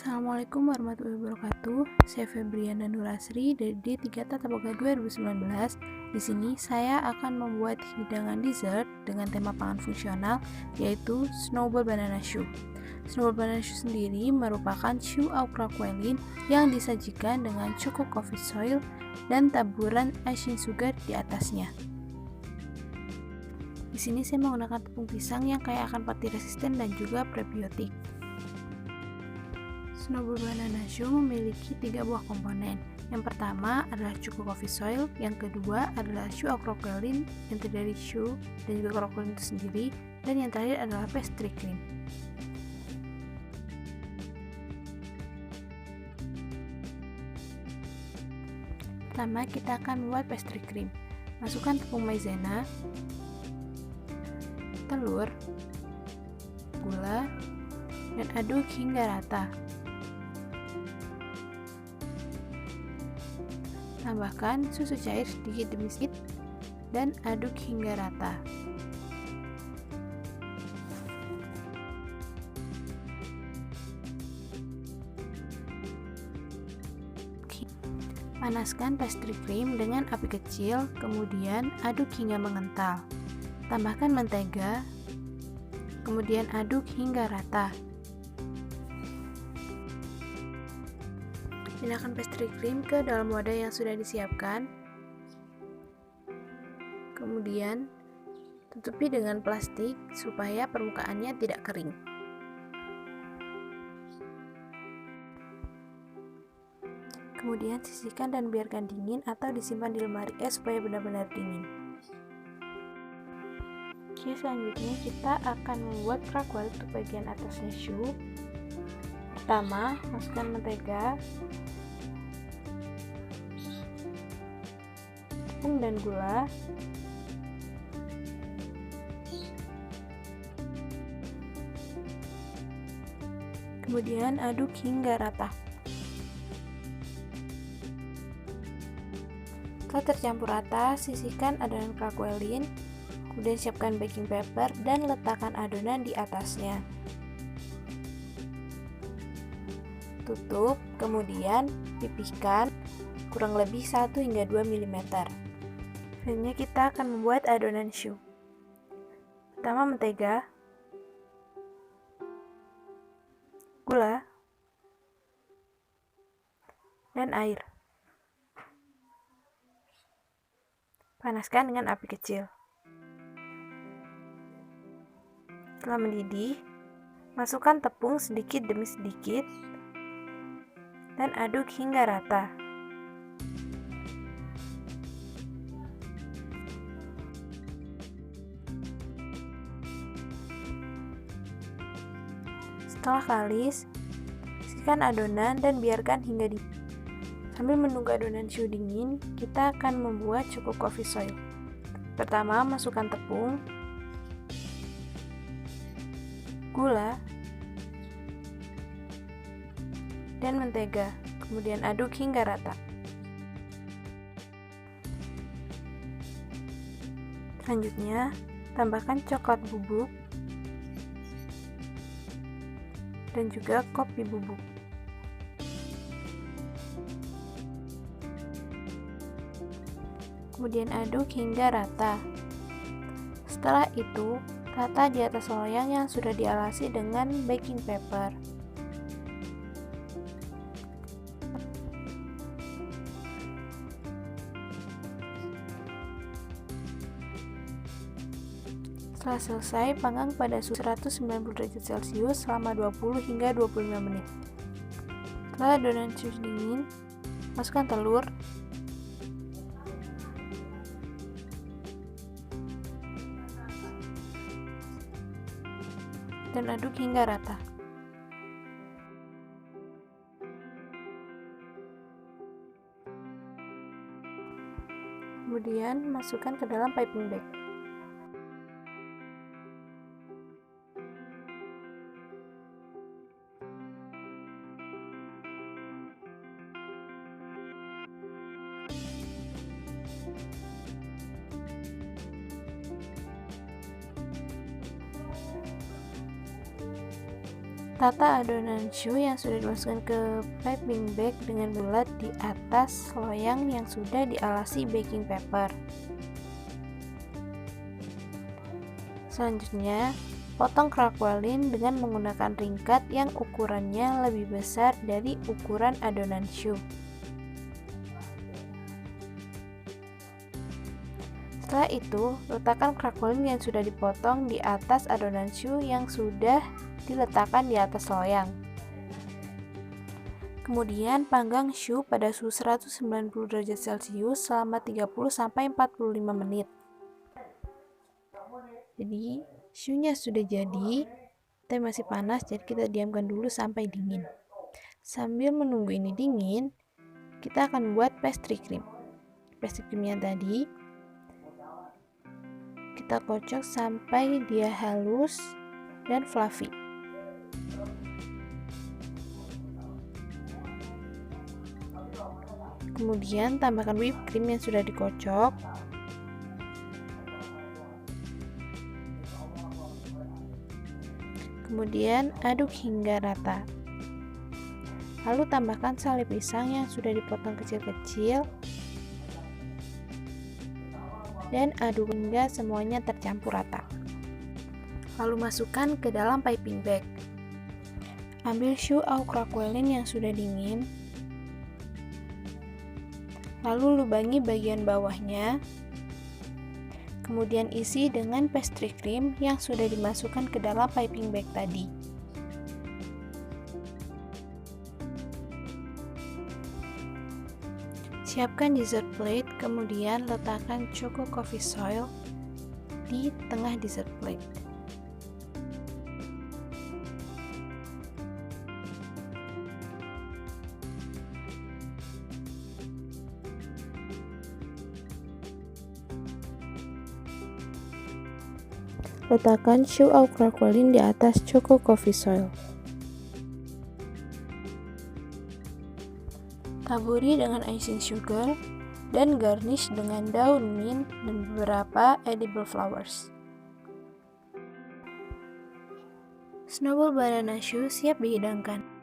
Assalamualaikum warahmatullahi wabarakatuh. Saya Febriana Nurasri dari D3 Tata Boga 2019. Di sini saya akan membuat hidangan dessert dengan tema pangan fungsional, yaitu snowball banana shoe. Snowball banana shoe sendiri merupakan shoe au craquelin yang disajikan dengan cukup coffee soil dan taburan icing sugar di atasnya. Di sini saya menggunakan tepung pisang yang kaya akan pati resisten dan juga prebiotik. Snowball banana shoe memiliki 3 buah komponen. Yang pertama adalah cukup coffee soil, yang kedua adalah shoe au craquelin yang terdiri dari shoe dan juga craquelin itu sendiri, dan yang terakhir adalah pastry cream. Pertama kita akan membuat pastry cream. Masukkan tepung maizena, telur, gula, dan aduk hingga rata. Tambahkan susu cair sedikit demi sedikit dan aduk hingga rata. Panaskan pastry cream dengan api kecil, kemudian aduk hingga mengental. Tambahkan mentega, kemudian aduk hingga rata. Pindahkan pastry cream ke dalam wadah yang sudah disiapkan. Kemudian tutupi dengan plastik supaya permukaannya tidak kering. Kemudian sisihkan dan biarkan dingin atau disimpan di lemari es supaya benar-benar dingin. Oke, selanjutnya kita akan membuat craquel untuk bagian atasnya shoe. Pertama, masukkan mentega, tepung dan gula, kemudian aduk hingga rata. Setelah tercampur rata, sisihkan adonan craquelin, kemudian siapkan baking paper dan letakkan adonan di atasnya. Tutup, kemudian pipihkan kurang lebih 1 hingga 2 mm. Selanjutnya kita akan membuat adonan shoe. Pertama mentega, gula, dan air. Panaskan dengan api kecil. Setelah mendidih, masukkan tepung sedikit demi sedikit dan aduk hingga rata. Setelah kalis, sisihkan adonan dan biarkan hingga dingin. Sambil menunggu adonan shoe dingin, kita akan membuat cukup coffee soil. Pertama, masukkan tepung, gula, dan mentega, kemudian aduk hingga rata. Selanjutnya, tambahkan coklat bubuk dan juga kopi bubuk. Kemudian aduk hingga rata. Setelah itu, rata di atas loyang yang sudah dialasi dengan baking paper. Setelah selesai, panggang pada suhu 190 derajat Celcius selama 20 hingga 25 menit. Setelah adonan shoe dingin, masukkan telur, dan aduk hingga rata. Kemudian masukkan ke dalam piping bag. Tata adonan choux yang sudah dimasukkan ke piping bag dengan bulat di atas loyang yang sudah dialasi baking paper. Selanjutnya, potong crackling dengan menggunakan ringkat yang ukurannya lebih besar dari ukuran adonan choux. Setelah itu, letakkan crackling yang sudah dipotong di atas adonan choux yang sudah diletakkan di atas loyang. Kemudian panggang choux pada suhu 190 derajat Celcius selama 30-45 menit. Jadi, choux-nya sudah jadi, tapi masih panas, jadi kita diamkan dulu sampai dingin. Sambil menunggu ini dingin, kita akan buat pastry cream. Pastry creamnya tadi kita kocok sampai dia halus dan fluffy. Kemudian tambahkan whipped cream yang sudah dikocok. Kemudian aduk hingga rata. Lalu tambahkan sale pisang yang sudah dipotong kecil-kecil dan aduk hingga semuanya tercampur rata. Lalu masukkan ke dalam piping bag. Ambil choux au crackling yang sudah dingin. Lalu lubangi bagian bawahnya. Kemudian isi dengan pastry cream yang sudah dimasukkan ke dalam piping bag tadi. Siapkan dessert plate, kemudian letakkan choco coffee soil di tengah dessert plate. Letakkan choux au crackling di atas choco coffee soil. Taburi dengan icing sugar dan garnish dengan daun mint dan beberapa edible flowers. Snowball banana choux siap dihidangkan.